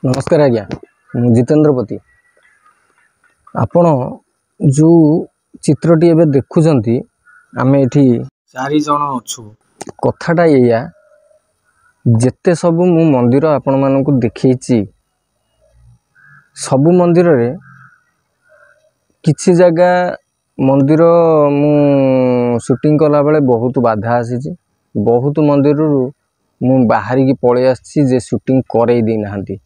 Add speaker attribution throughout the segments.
Speaker 1: नमस्कार आज्ञा जितेंद्र पति आपण जो चित्रटी एवं देखुंट आम ये 4 जन अच्छु कथाटा या जेते सब मु मंदिर आपण मानक देखी सबु मंदिर रे किछि जगह मंदिर मु शूटिंग कला बेले बहुत बाधा आसी बहुत मंदिर मु बाहर की पलि आसी जे शूटिंग करई दी नाहंती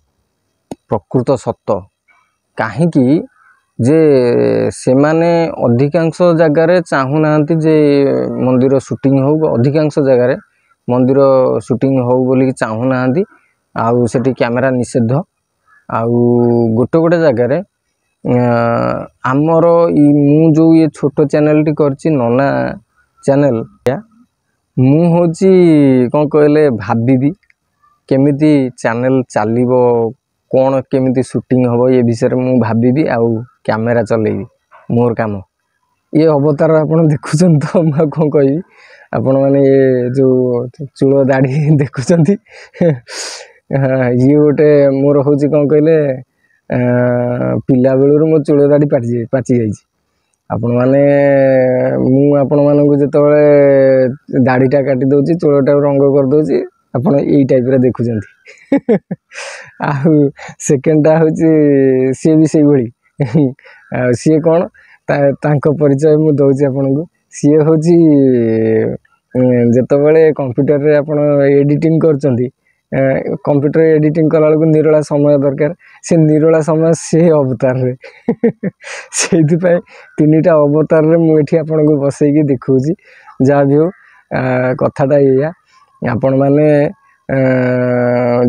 Speaker 1: प्रकृत सत्य कहीं जे से माने अधिकांश जगार चाहू ना जे मंदिर शूटिंग हो अधिकांश जगार मंदिर शूटिंग हो बोली चाहू ना आउ सेठी कैमरा निषेध आउ गोटे गोटे जगार आमर मु जो ये छोट चैनल टी करची नना चैनल मु होची कौन कहले भाबी केमिति चैनल चलिबो कौन केमिति शूटिंग हम ये विषय में भाबी आउ कैमेरा चलेबी मोर काम ये अवतार आपन देखुछन तो मैं कौन कहि आपण माने ये जो चूल दाढ़ी देखुछंती ये गोटे मोर होची कौन कहले पिला बेलू मो चूल दाढ़ी पाची जाइए आपण माने मु आपण मानक जेतबेले दाढ़ीटा काटी दउची चूलटा रंग कर दउची आपण एई टाइप रे देखुछंती आउ सेकेंडटा होची सी भी से भली सी कौन तांको परिचय मु दउची आपनको सी होची जेतबेले कंप्यूटर रे आपण एडिटिंग करचंती कंप्यूटर एडिटिंग कला बेलू निरोला समय दरकार से निरोला समय से अवतार रे सेथि पय तीनटा अवतार रे मु एठी आपनको बसैकी देखौची जा भी हो कथाटा या आपण माने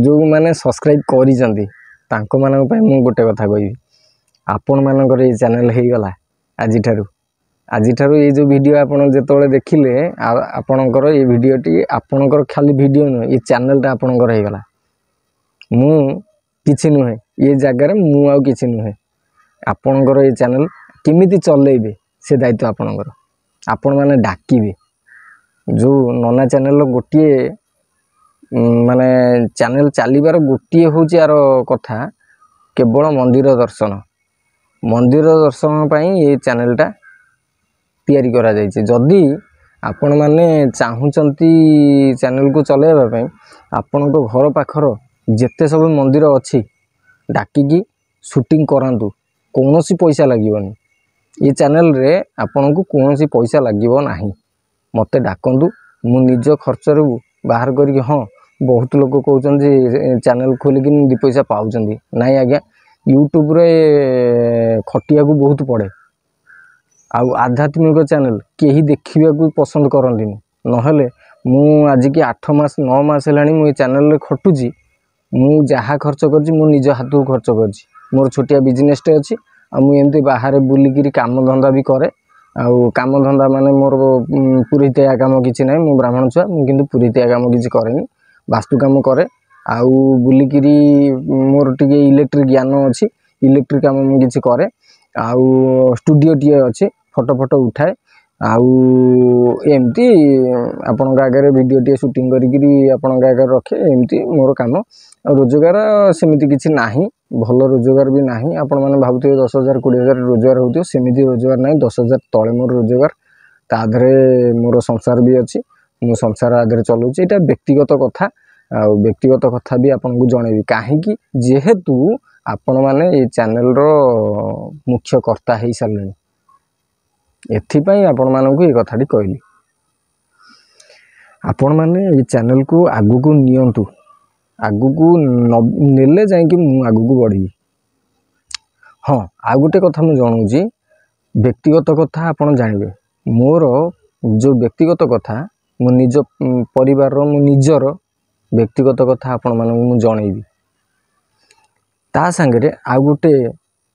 Speaker 1: जो माने सब्सक्राइब करी जंदी तांको मानक पय मु गोटे कथा कहि आपण मानकर ये चैनल हे गला आज ठारू ये जो वीडियो आपण जेतोले देखिले आपणकर ये वीडियोटी आपणकर खाली वीडियो न ये चैनलटा आपणकर हे गला मु किछि नुहे ये जगह मु आ किछि नुहे आपणकर ये चैनल केमिति चलेबे से दायित्व आपणकर आपण माने डाकिबे जो नना चैनल गोटे माने चैनल चलीबार गोटे हूँ यार कथा केवल मंदिर दर्शन पाई ये चैनलटा तैयारी करा जायछि जदि आपण माने चाहूचंती चैनल को चलाइबा पई आपण को घर पाखर जेते सब मंदिर अछि डाकिकी शूटिंग करांतु कोनोसी पैसा लागिवनी ये चैनल रे आपण को कोनोसी पैसा लागिवो नाही मते डाकंतु मु निज खर्च रे बाहर करके हाँ बहुत लोग कहते चैनल खोलिकी 2 पैसा पाउचंदी नाई आज्ञा यूट्यूब रे खटिया को बहुत पड़े आउ आध्यात्मिक चैनल केही देखिबा को पसंद करंदिनी नहले मु आज की 8 मास 9 मास हेलानी मु चैनल रे खटुची मु जहा खर्च करची मु निज हाथू खर्च करची मोर छोटिया बिजनेस टे अछि आ मु एमती बाहर बुलिकी काम धंदा भी करे आउ काम धंदा माने मोर पुरीतिया काम किछि नै मु ब्राह्मण छुआ मु किंतु पुरीतिया काम किछि करेनी वास्तु काम करे आउ बुलिकी मोर टिके इलेक्ट्रिक ज्ञान अछि इलेक्ट्रिक काम मु किछि करे आउ स्टूडियो टिए अछि फोटो फोटो उठाए आउ एमती आपण आगे वीडियो टिए शूटिंग करी आपण आगे रखे एमती मोर काम रोजगार सेमिति किछि नाही भल रोजगार भी नाही आपण माने भाबुथिबे 10,000 20,000 रोजगार होतियो सेमिति रोजगार नाही 10,000 तळे मोर रोजगार ता धरे मोर संसार भी अछि मु संसार आधरे चलुछि एटा व्यक्तिगत कथा आ व्यक्तिगत कथा भी आपन को जणेबी काहे कि जेहेतु आपण माने ये चैनल रो मुख्य कर्ता हे सारलेनी एथि पई आपण मानन को ये कथाटी कहली आपण माने ये चैनल को आगु को नियंतु आगु को नेले जाय कि मु आगु को बढ़ी हाँ आ गोटे कथा मु जणौची व्यक्तिगत कथा आपण जानिबे मोर जो व्यक्तिगत कथा मु निज परिवार रो मु निजर व्यक्तिगत कथा आपण मानन मु जणैबी ता संगे आ गोटे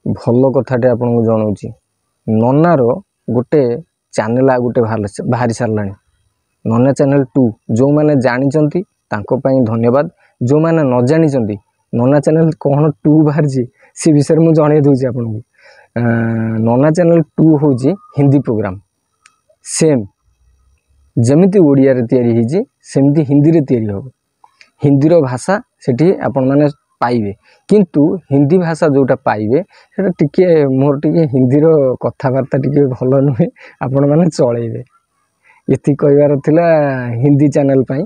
Speaker 1: भल कथाटे आपण को जणौची ननार गोटे चैनल आ गोटे बाहरी सारलानी नना चैनल 2 जो माने जानी चंती तांको पई धन्यवाद जो माने न जानी चंती नना चैनल कोन 2 बाहर जी से विषय मु जणे दोची आपण को नना चैनल 2 होची हिंदी प्रोग्राम सेम जमिति ओडिया रे तयारी हिजी सेमिति हिंदी रे तयारी हो हिंदी रो भाषा सेठी आपण माने पाइबे किंतु हिंदी भाषा जोटा पाइबे सेटा टिके मोर टिके हिंदीर कथबार्ता टिके भल नुहे आपण मैंने चलेबे ये कहबार थिला हिंदी चैनल पाई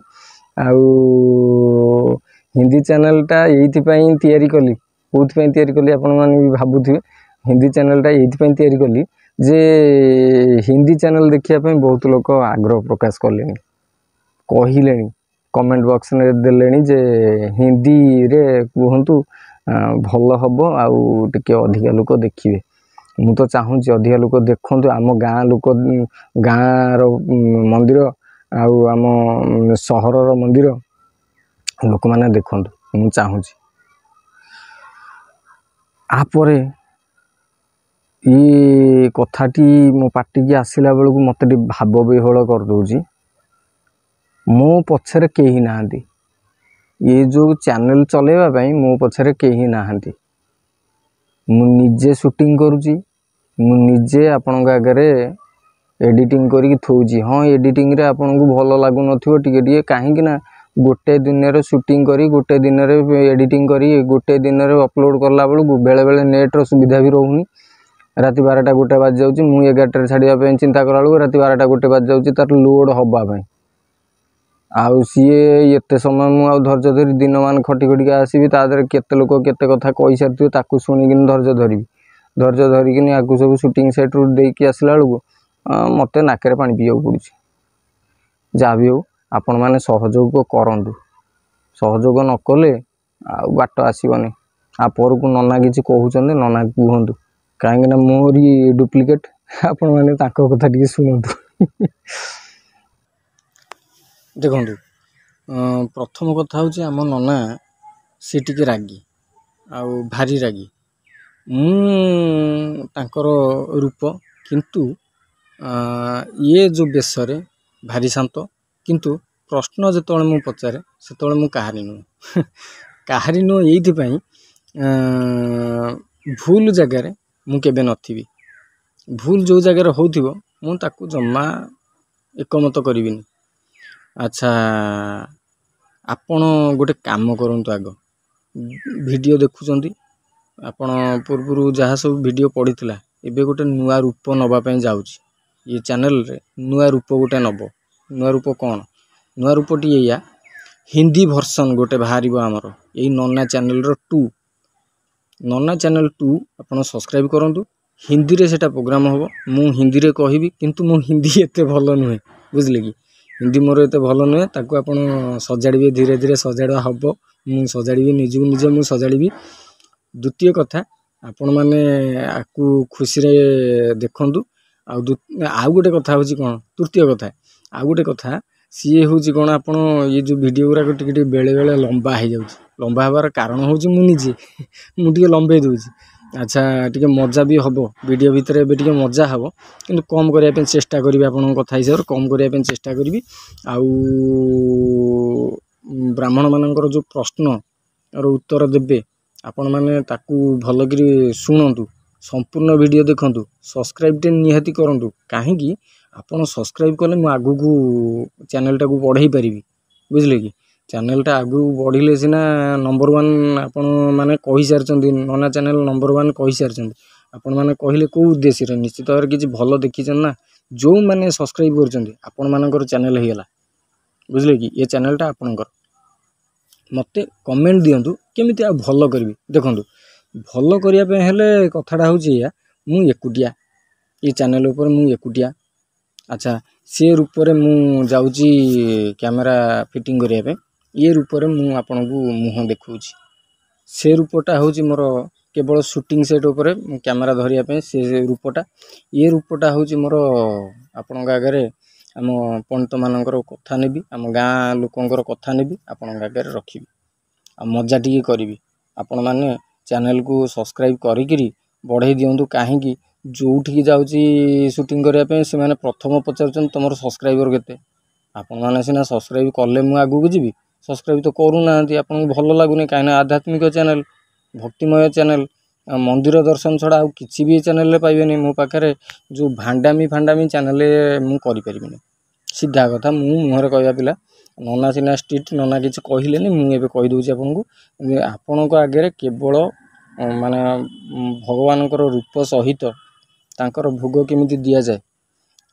Speaker 1: आउ हिंदी चैनलटा ये तैयारी कली कौन तैयारी कली आपण मैंने भी भावुवे हिंदी चैनलटा ये तैयारी कली जे हिंदी चैनल देखापी बहुत लोग आग्रह प्रकाश कले कहले कमेंट बॉक्स में देले जे हिंदी रे कहतु भल हम आउ टिके अधिका लोक देखिए मु तो चाहूँगी अधिका लोक देखु आम गाँ लोक गाँर मंदिर आउ आम सहर मंदिर लोक मैंने देखु मु चाहूँगी आपरे ये कथाटी मो पार्टी की आसला बेलू मत भाव विहल करदे मो पछरे कहीं ना ये जो चैनल चलेवाई मो पछरे कहीं ना मुझे शूटिंग करुँची मुझे आपण आगे एडिटिंग करी थोची हाँ एडिटिंग रे आपन को भल लगुन टे कहीं ना गोटे दिन रे शूटिंग करी गोटे दिन रे एडिटिंग करी गोटे दिन रे अपलोड करला बेलू बेले बेले नेट सुविधा भी रोनी राति 12टा गोटे बाज जाऊँगी मुझे 11टार छाड़ापी चिंता कला बेलू राति 12टा गोटे बाज जाऊँगी तार लोड हवापाई आउ सीए ये समय मुझे धैर्य धरी दिन मान खटी खटिका आसबि तादर केते लोक केते कथा कही सारी ताकू शुणिक धैर्य धरिकी आपको सब शूटिंग सेट रू देकी आसला बेलू मत नाक पानी पीवा पड़ू जहाँ भी हो आपण मैंने सहयोग करूँ सहयोग न कले बाट आसबनी आपर को नना कि कहते नना कहतु कहीं मोरी डुप्लिकेट आपण मैंने कथा टी शुणु देखु प्रथम कथा हूँ आम नना सी टी रागी आउ भारी रागी मुझर रूप किंतु ये जो बेसरे भारी शांत किंतु प्रश्न जो मु पचारे से मु कहारी नुह कहारी नुह ये भूल जगार मुझे नथी भूल जो जगार हो ताकू जमा एकमत करी अच्छा आपण गोटे काम करूँ आग वीडियो देखुं आपण पूर्व जहाँ सब वीडियो पड़ता एबे गोटे नुआ रूप नवापाई जाऊँच ये चैनल रे नुआ रूप गोटे नब नुआ रूप कौन नुआ रूपटी या हिंदी वर्सन गोटे बाहर आमर यही नन्ना चैनल रो 2 नन्ना चैनल 2 आपण सब्सक्राइब करूँ हिंदी रे सेटा प्रोग्राम हम मु हिंदी रे कहबी किंतु मो हिंदी एते भल नुहे बुझले कि हिंदी मोर एते भल नुहे ताकू आपण सजाड़े धीरे धीरे सजाड़ा हम मु सजाड़ी निजू निजे मु सजाड़ी द्वितीय कथा आपण मैंने आपको खुशी रे देखंतु आउ गोटे कथा हूँ कौन तृतीय कथा आउ गोटे कथा सी हूँ कौन आप ये जो वीडियो गुराक टे बेले बेले लंबा हो जाऊँ लंबा हबार कारण हूँ मुझे मुझे लंबे दूसरी अच्छा टी मजा भी हम वीडियो भितर ए मजा हम कि कम करने चेष्टा करी आपण कथा हिसाब से कम करने चेष्टा करी आउ ब्राह्मण मानकर जो प्रश्न उत्तर देवे आपण मैंने ताकू भल कि शुणु संपूर्ण वीडियो देखंतु सब्सक्राइब टे निहाती करंतु कहीं आपण सब्सक्राइब कले मु आगु को चैनल टाकू बढ़ाई पारि बुझले कि चैनलटा आगु बढ़िले सिना नंबर 1 आपण माने कहि सारचंदी नना चैनल नंबर 1 कहि सारचंदी आपण माने कहिले को उद्देश्य रे निश्चित भाव किछि भलो देखिछन ना जो माने सब्सक्राइब करचंदी आपण मानकर चैनल हेला बुझले कि ये चैनलटा आपणकर मते कमेंट दियंतु केमिति आ भलो करबी देखंतु भलो करिया पे हेले कथाडा होची या मु एकुटिया ये चैनल ऊपर मु एकुटिया अच्छा से रूप रे मु जाउची कैमरा फिटिंग करिया पे ये रूप रे मु आपन को मुह देखौची से रूपटा होची मोर केवल शूटिंग सेट ऊपर कैमरा धरिया पे से रूपटा ये रूपटा होची मोर आपन आगे आम पंडित मानकर कथा नेबी आम गाँ लोकंकर कथा नेबी आपन आगे रखी आ मजा टी करी आपण मैंने चैनल को सब्सक्राइब करी बढ़े दिंतु कहीं जोठी जाऊँगी शूटिंग करने से मैंने प्रथम पचार तुम सब्सक्राइबर केते आपण मैंने सीना सब्सक्राइब कले मु आगू जीवी सब्सक्राइब तो करूना आपन भल लगुनि कहीं आध्यात्मिक चैनल भक्तिमय चैनल मंदिर दर्शन छड़ा आउ किसी भी चैनल पाइबेनि मो पाखे जो भांडामी चैनल मु करि परिबिनि सीधा कथा मुहर कहवा पिला नना सीना स्ट्रीट नना किसी कहले मुझे कहीदे आपको आपण आगे केवल माने भगवान रूप सहित तांकर भोग केमिति दिया जाए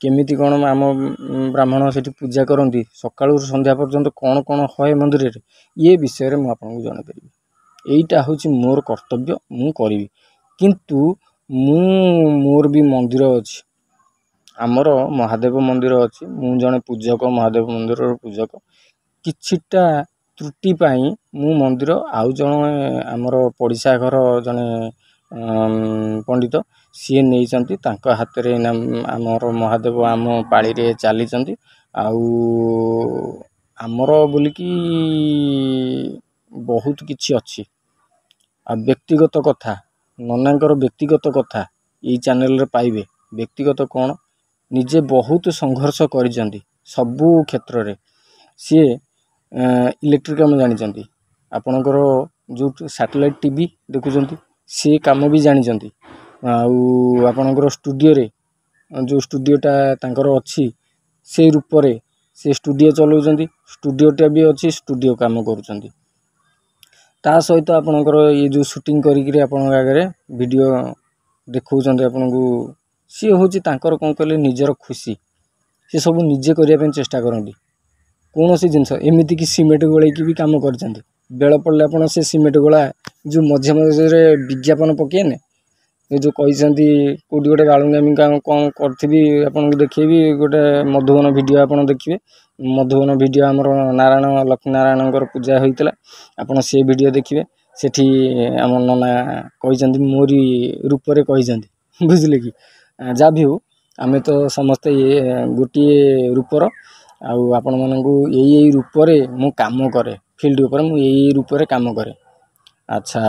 Speaker 1: केमिति कौन आम ब्राह्मण से पूजा करती सकाळु संध्या पर्यंत कौन कौन हए मंदिर रे ये विषय में आपको जनईपारि यहीटा हूँ मोर कर्तव्य मु करी किंतु मोर भी मंदिर अच्छी आमर महादेव मंदिर अच्छी मु जड़े पूजक महादेव मंदिर पूजक किछिटा त्रुटि पाई मु मंदिर आउ जड़े आमर पड़िशा घर जड़े पंडित सी नहीं हाथ में आमर महादेव आम पाड़ी रे चली आमर बोलिकी बहुत किछि अच्छी आ व्यक्तिगत कथा ननांकर व्यक्तिगत कथा ये चैनल रे पाइबे व्यक्तिगत कौन निजे बहुत संघर्ष करिसेंती सबु क्षेत्र रे सी इलेक्ट्रिक काम जानी आपणकर जो सैटेलाइट टीवी देखुंत सी काम भी जानी आपणकर स्टूडियो रे जो स्टूडियोटा तांकर अच्छी से रूप रे से स्टूडियो चलाउछंती स्टूडियोटा भी अच्छी स्टूडियो काम करुछंती ता सहित आपणकर ये जो शूटिंग करिक आपण आगे वीडियो देखौछंती आपनको सी हूँ तांकर कौन कहले निजर खुशी सी सब निजे करने चेष्टा करती कौन सी जिनस एमती कि सीमेंट गोलैकी भी कम कर बेल पड़े आप से सीमेंट गोला जो मझे मझे विज्ञापन पकेने ये जो कहते कौटी गोटे बालुंगामी कौन करी आपको देखी गोटे मधुबन वीडियो आप देखिए मधुबन वीडियो आमर नारायण लक्ष्मी नारायण पूजा होता आपड़ से वीडियो देखिए सेठी आम नना कहते मोरी रूप से कहते बुझे कि जहाँ भी हो आमे तो समस्ते ये गोटे रूपर आपण मानू यही रूप से मु काम करे फील्ड ऊपर मु यही रूप से काम करे अच्छा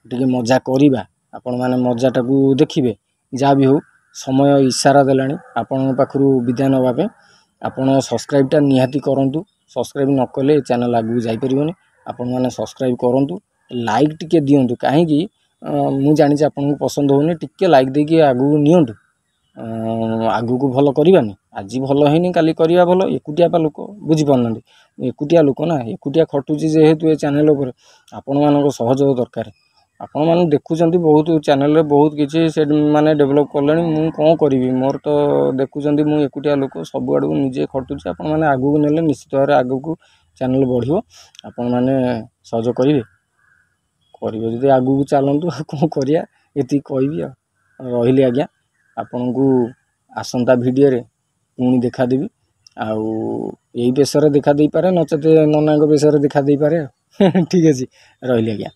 Speaker 1: टे मजा करवा आपण मैंने मजाटा को देखिए जहाँ भी हो समय इशारा देलानी आपण पाखु विदाय नापे आपण सब्सक्राइबटा निहाती करूँ सब्सक्राइब न कले चैनल आगू जापरनि आपण मैंने सब्सक्राइब करूँ लाइक टिके दिंतु कहीं मु जानी आपको पसंद होनी टिके लाइक देके आगू नियंतु आगू को भल करवानी आज भल है काली करवा भल एकुटिया पा लोक बुझीपारना एकुटिया लोक ना एकुटिया खटुची जेहेतु ये चैनल उपर आपण मान सहयोग दरकार आपण मैंने देखुं बहुत चैनल बहुत किसी से माने डेभलप कले मु कौन करी मोर तो देखुं मुझे एकुटिया लोक सब आड़ निजे खटुची आपण मैंने आगू नेले निश्चित भाव आगू को चैनल बढ़ियो आपण मैंने सहयोग करेंगे करेंगे जब आगू चलतु कौन करिया ये कहबी रही आज्ञा आपण को आसंता वीडियो रे पुणी देखा देवी आउ यही बेस देखा दे पारे नचते नना बेस देखा दे पारे ठीक अच्छे रही आज्ञा।